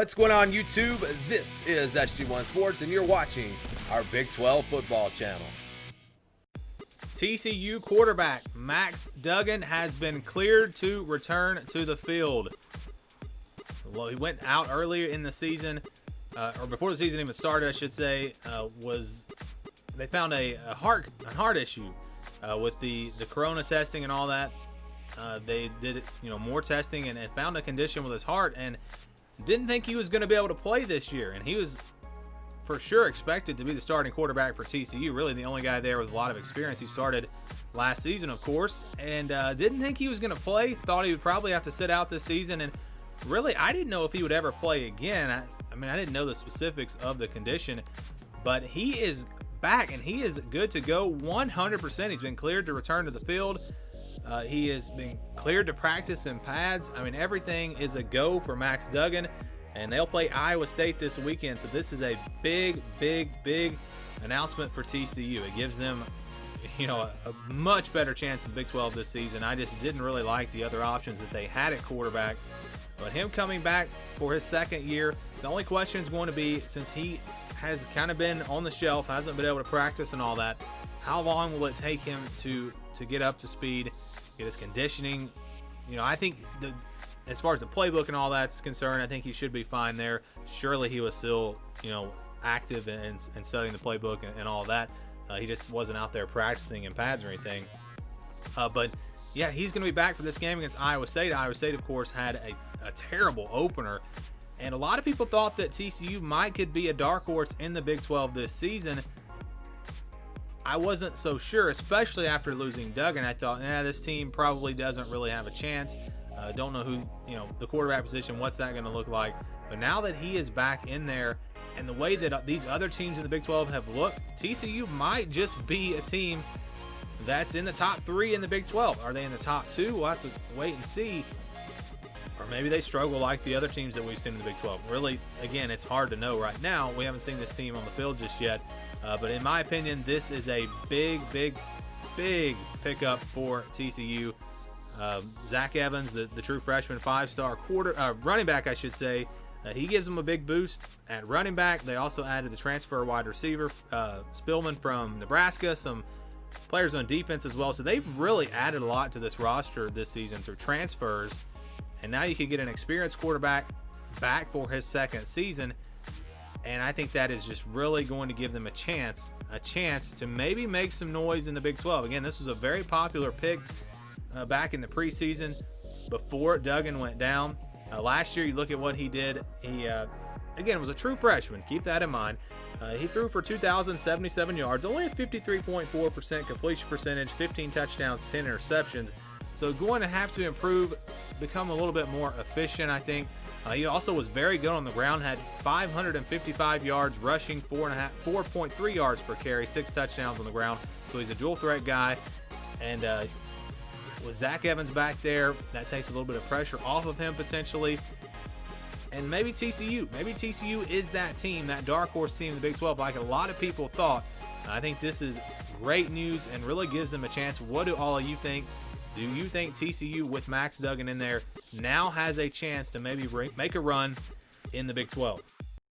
What's going on, YouTube? This is SG1 Sports, and you're watching our Big 12 football channel. TCU quarterback Max Duggan has been cleared to return to the field. Well, he went out earlier in the season, or before the season even started, I should say. They found a heart issue with the corona testing and all that. They did more testing and found a condition with his heart, and didn't think he was going to be able to play this year. And he was for sure expected to be the starting quarterback for TCU. Really the only guy there with a lot of experience. He started last season, of course, and didn't think he was going to play. Thought he would probably have to sit out this season, and really I didn't know if he would ever play again. I mean, I didn't know the specifics of the condition, but he is back and he is good to go 100%. He's been cleared to return to the field. He has been cleared to practice in pads. I mean, everything is a go for Max Duggan, and they'll play Iowa State this weekend. So this is a big announcement for TCU. It gives them, a much better chance in the Big 12 this season. I just didn't really like the other options that they had at quarterback. But him coming back for his second year, the only question is going to be, since he has kind of been on the shelf, hasn't been able to practice and all that, how long will it take him to get up to speed, get his conditioning? I think as far as the playbook and all that's concerned, I think he should be fine there. Surely he was still, active and studying the playbook and all that. He just wasn't out there practicing in pads or anything. But yeah, he's going to be back for this game against Iowa State. Iowa State, of course, had a terrible opener. And a lot of people thought that TCU could be a dark horse in the Big 12 this season. I wasn't so sure, especially after losing Duggan. I thought, this team probably doesn't really have a chance. Don't know who, the quarterback position, what's that going to look like. But now that he is back in there, and the way that these other teams in the Big 12 have looked, TCU might just be a team that's in the top 3 in the Big 12. Are they in the top 2? We'll have to wait and see. Or maybe they struggle like the other teams that we've seen in the Big 12. Really, again, it's hard to know right now. We haven't seen this team on the field just yet. But in my opinion, this is a big pickup for TCU. Zach Evans, the true freshman 5-star running back, I should say, he gives them a big boost at running back. They also added the transfer wide receiver, Spillman from Nebraska, some players on defense as well. So they've really added a lot to this roster this season through transfers. And now you can get an experienced quarterback back for his second season. And I think that is just really going to give them a chance to maybe make some noise in the Big 12. Again, this was a very popular pick back in the preseason before Duggan went down. Last year, you look at what he did. He, again, was a true freshman. Keep that in mind. He threw for 2,077 yards, only a 53.4% completion percentage, 15 touchdowns, 10 interceptions. So going to have to improve, become a little bit more efficient, I think. He also was very good on the ground, had 555 yards rushing, 4.3 yards per carry, 6 touchdowns on the ground. So he's a dual threat guy. And with Zach Evans back there, that takes a little bit of pressure off of him potentially. And maybe TCU is that team, that dark horse team in the Big 12, like a lot of people thought. I think this is great news and really gives them a chance. What do all of you think? Do you think TCU with Max Duggan in there now has a chance to maybe make a run in the Big 12?